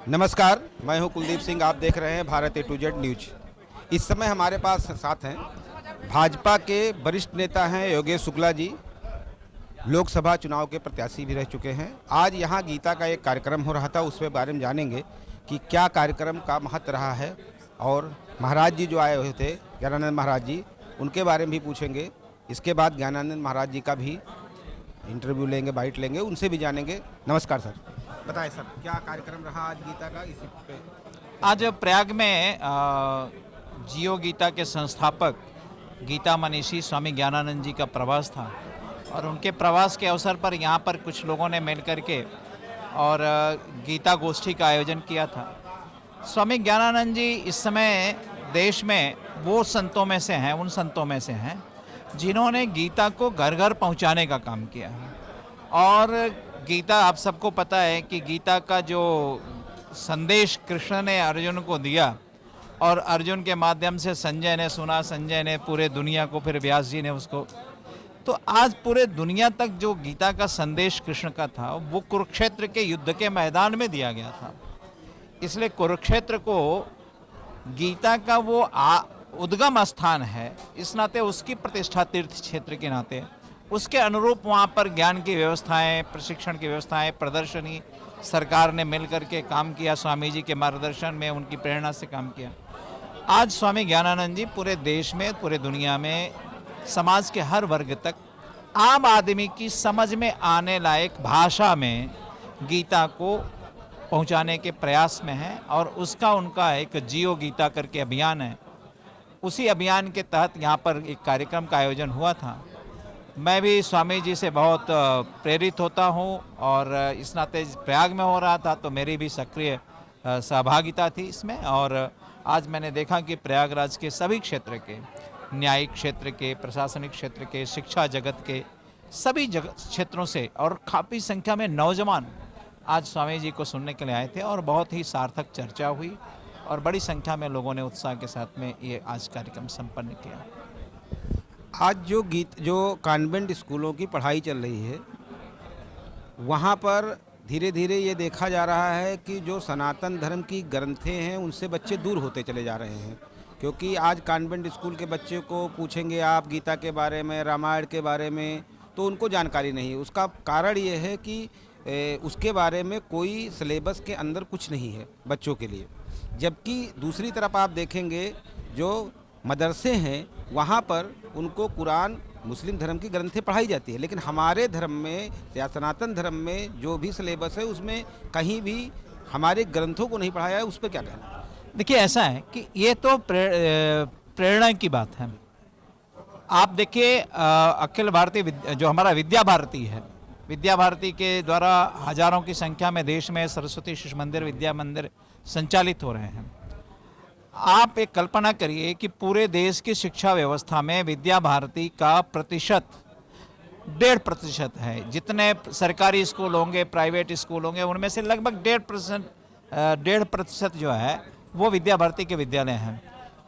नमस्कार, मैं हूं कुलदीप सिंह। आप देख रहे हैं Bharat A to Z news. इस समय हमारे पास साथ हैं भाजपा के वरिष्ठ नेता हैं योगेश शुक्ला जी। लोकसभा चुनाव के प्रत्याशी भी रह चुके हैं। आज यहां गीता का एक कार्यक्रम हो रहा था, उसके बारे में जानेंगे कि क्या कार्यक्रम का महत्व रहा है। और महाराज जी जो आए हुए थे, ज्ञानानंद महाराज जी, उनके बारे में भी पूछेंगे। इसके बाद ज्ञानानंद महाराज जी का भी इंटरव्यू लेंगे, बाइट लेंगे, उनसे भी जानेंगे। नमस्कार सर, बताएं सर, क्या कार्यक्रम रहा आज गीता का? इसी पे आज प्रयाग में जियो गीता के संस्थापक गीता मनीषी स्वामी ज्ञानानंद जी का प्रवास था और उनके प्रवास के अवसर पर यहाँ पर कुछ लोगों ने मिल करके और गीता गोष्ठी का आयोजन किया था। स्वामी ज्ञानानंद जी इस समय देश में वो संतों में से हैं, उन संतों में से हैं जिन्होंने गीता को घर घर पहुँचाने का काम किया है। और गीता, आप सबको पता है कि गीता का जो संदेश कृष्ण ने अर्जुन को दिया और अर्जुन के माध्यम से संजय ने सुना, संजय ने पूरे दुनिया को, फिर व्यास जी ने उसको, तो आज पूरे दुनिया तक जो गीता का संदेश कृष्ण का था वो कुरुक्षेत्र के युद्ध के मैदान में दिया गया था। इसलिए कुरुक्षेत्र को गीता का वो उद्गम स्थान है, इस नाते उसकी प्रतिष्ठा तीर्थ क्षेत्र के नाते उसके अनुरूप वहाँ पर ज्ञान की व्यवस्थाएं, प्रशिक्षण की व्यवस्थाएं, प्रदर्शनी सरकार ने मिलकर के काम किया। स्वामी जी के मार्गदर्शन में, उनकी प्रेरणा से काम किया। आज स्वामी ज्ञानानंद जी पूरे देश में, पूरे दुनिया में, समाज के हर वर्ग तक, आम आदमी की समझ में आने लायक भाषा में गीता को पहुंचाने के प्रयास में हैं। और उसका उनका एक जियो गीता करके अभियान है। उसी अभियान के तहत यहाँ पर एक कार्यक्रम का आयोजन हुआ था। मैं भी स्वामी जी से बहुत प्रेरित होता हूँ और इस नाते प्रयाग में हो रहा था तो मेरी भी सक्रिय सहभागिता थी इसमें। और आज मैंने देखा कि प्रयागराज के सभी क्षेत्र के, न्यायिक क्षेत्र के, प्रशासनिक क्षेत्र के, शिक्षा जगत के सभी क्षेत्रों से और काफ़ी संख्या में नौजवान आज स्वामी जी को सुनने के लिए आए थे और बहुत ही सार्थक चर्चा हुई और बड़ी संख्या में लोगों ने उत्साह के साथ में ये आज कार्यक्रम संपन्न किया। आज जो कॉन्वेंट स्कूलों की पढ़ाई चल रही है, वहाँ पर धीरे धीरे ये देखा जा रहा है कि जो सनातन धर्म की ग्रंथें हैं उनसे बच्चे दूर होते चले जा रहे हैं। क्योंकि आज कॉन्वेंट स्कूल के बच्चे को पूछेंगे आप गीता के बारे में, रामायण के बारे में, तो उनको जानकारी नहीं है। उसका कारण ये है कि उसके बारे में कोई सिलेबस के अंदर कुछ नहीं है बच्चों के लिए। जबकि दूसरी तरफ आप देखेंगे जो मदरसे हैं वहाँ पर उनको कुरान, मुस्लिम धर्म की ग्रंथें पढ़ाई जाती है। लेकिन हमारे धर्म में या सनातन धर्म में जो भी सिलेबस है उसमें कहीं भी हमारे ग्रंथों को नहीं पढ़ाया है। उस पर क्या कहना? देखिए, ऐसा है कि ये तो प्रेरणा की बात है। आप देखिए, अखिल भारतीय जो हमारा विद्या भारती है, विद्या भारती के द्वारा हजारों की संख्या में देश में सरस्वती शिशु मंदिर, विद्या मंदिर संचालित हो रहे हैं। आप एक कल्पना करिए कि पूरे देश की शिक्षा व्यवस्था में विद्या भारती का प्रतिशत 1.5% है। जितने सरकारी स्कूल होंगे, प्राइवेट स्कूल होंगे, उनमें से लगभग 1.5% जो है वो विद्या भारती के विद्यालय हैं।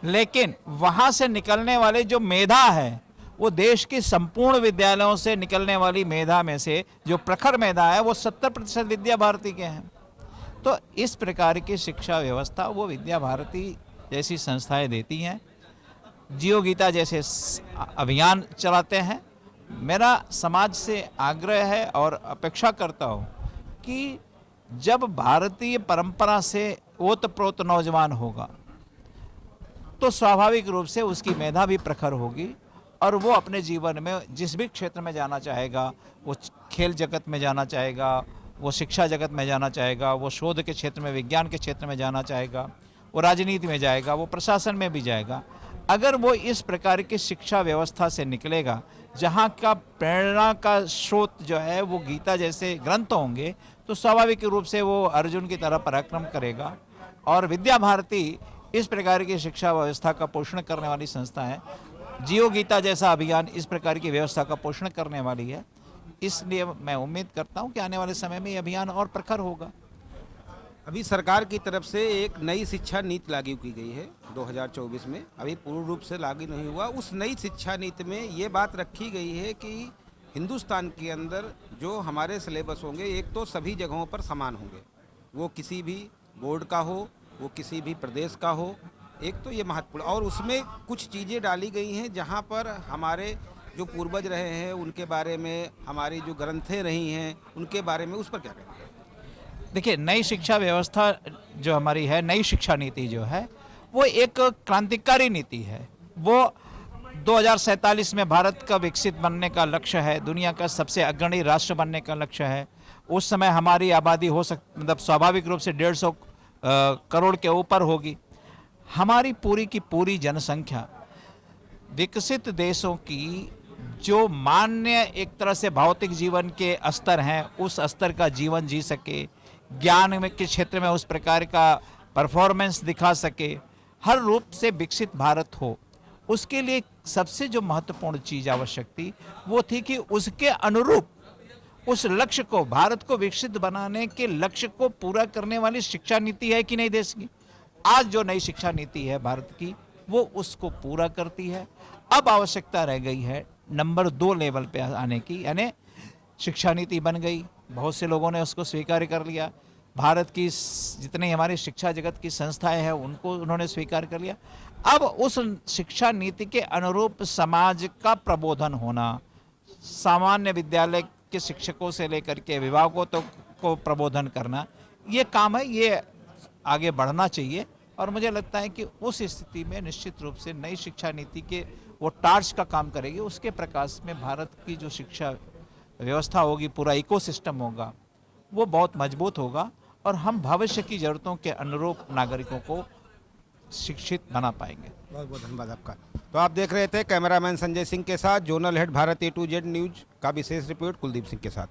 लेकिन वहाँ से निकलने वाले जो मेधा है वो देश की संपूर्ण विद्यालयों से निकलने वाली मेधा में से जो प्रखर मेधा है वो 70% विद्या भारती के हैं। तो इस प्रकार की शिक्षा व्यवस्था वो विद्या भारती जैसी संस्थाएं देती हैं, जियो गीता जैसे अभियान चलाते हैं। मेरा समाज से आग्रह है और अपेक्षा करता हूँ कि जब भारतीय परंपरा से ओतप्रोत नौजवान होगा तो स्वाभाविक रूप से उसकी मेधा भी प्रखर होगी और वो अपने जीवन में जिस भी क्षेत्र में जाना चाहेगा, वो खेल जगत में जाना चाहेगा, वो शिक्षा जगत में जाना चाहेगा, वो शोध के क्षेत्र में, विज्ञान के क्षेत्र में जाना चाहेगा, वो राजनीति में जाएगा, वो प्रशासन में भी जाएगा। अगर वो इस प्रकार की शिक्षा व्यवस्था से निकलेगा जहाँ का प्रेरणा का स्रोत जो है वो गीता जैसे ग्रंथ होंगे, तो स्वाभाविक रूप से वो अर्जुन की तरह पराक्रम करेगा। और विद्या भारती इस प्रकार की शिक्षा व्यवस्था का पोषण करने वाली संस्था है। जियो गीता जैसा अभियान इस प्रकार की व्यवस्था का पोषण करने वाली है। इसलिए मैं उम्मीद करता हूँ कि आने वाले समय में ये अभियान और प्रखर होगा। अभी सरकार की तरफ से एक नई शिक्षा नीति लागू की गई है 2024 में, अभी पूर्ण रूप से लागू नहीं हुआ। उस नई शिक्षा नीति में ये बात रखी गई है कि हिंदुस्तान के अंदर जो हमारे सिलेबस होंगे, एक तो सभी जगहों पर समान होंगे, वो किसी भी बोर्ड का हो, वो किसी भी प्रदेश का हो, एक तो ये महत्वपूर्ण, और उसमें कुछ चीज़ें डाली गई हैं जहाँ पर हमारे जो पूर्वज रहे हैं उनके बारे में, हमारी जो ग्रंथें रही हैं उनके बारे में, उस पर क्या कहना है? देखिए, नई शिक्षा व्यवस्था जो हमारी है, नई शिक्षा नीति जो है, वो एक क्रांतिकारी नीति है। वो 2047 में भारत का विकसित बनने का लक्ष्य है, दुनिया का सबसे अग्रणी राष्ट्र बनने का लक्ष्य है। उस समय हमारी आबादी मतलब स्वाभाविक रूप से 150 करोड़ के ऊपर होगी। हमारी पूरी की पूरी जनसंख्या विकसित देशों की जो मान्य एक तरह से भौतिक जीवन के स्तर हैं, उस स्तर का जीवन जी सके, ज्ञान में के क्षेत्र में उस प्रकार का परफॉर्मेंस दिखा सके, हर रूप से विकसित भारत हो, उसके लिए सबसे जो महत्वपूर्ण चीज़ आवश्यक थी वो थी कि उसके अनुरूप उस लक्ष्य को, भारत को विकसित बनाने के लक्ष्य को पूरा करने वाली शिक्षा नीति है कि नहीं देश की। आज जो नई शिक्षा नीति है भारत की, वो उसको पूरा करती है। अब आवश्यकता रह गई है नंबर 2 लेवल पे आने की, यानी शिक्षा नीति बन गई, बहुत से लोगों ने उसको स्वीकार कर लिया, भारत की जितनी हमारी शिक्षा जगत की संस्थाएं हैं उनको उन्होंने स्वीकार कर लिया। अब उस शिक्षा नीति के अनुरूप समाज का प्रबोधन होना, सामान्य विद्यालय के शिक्षकों से लेकर के विभागों तक को प्रबोधन करना, ये काम है, ये आगे बढ़ना चाहिए। और मुझे लगता है कि उस स्थिति में निश्चित रूप से नई शिक्षा नीति के वो टार्च का काम करेगी। उसके प्रकाश में भारत की जो शिक्षा व्यवस्था होगी, पूरा इकोसिस्टम होगा, वो बहुत मजबूत होगा और हम भविष्य की ज़रूरतों के अनुरूप नागरिकों को शिक्षित बना पाएंगे। बहुत बहुत धन्यवाद आपका। तो आप देख रहे थे कैमरामैन संजय सिंह के साथ zonal head Bharat A to Z news का विशेष रिपोर्ट कुलदीप सिंह के साथ।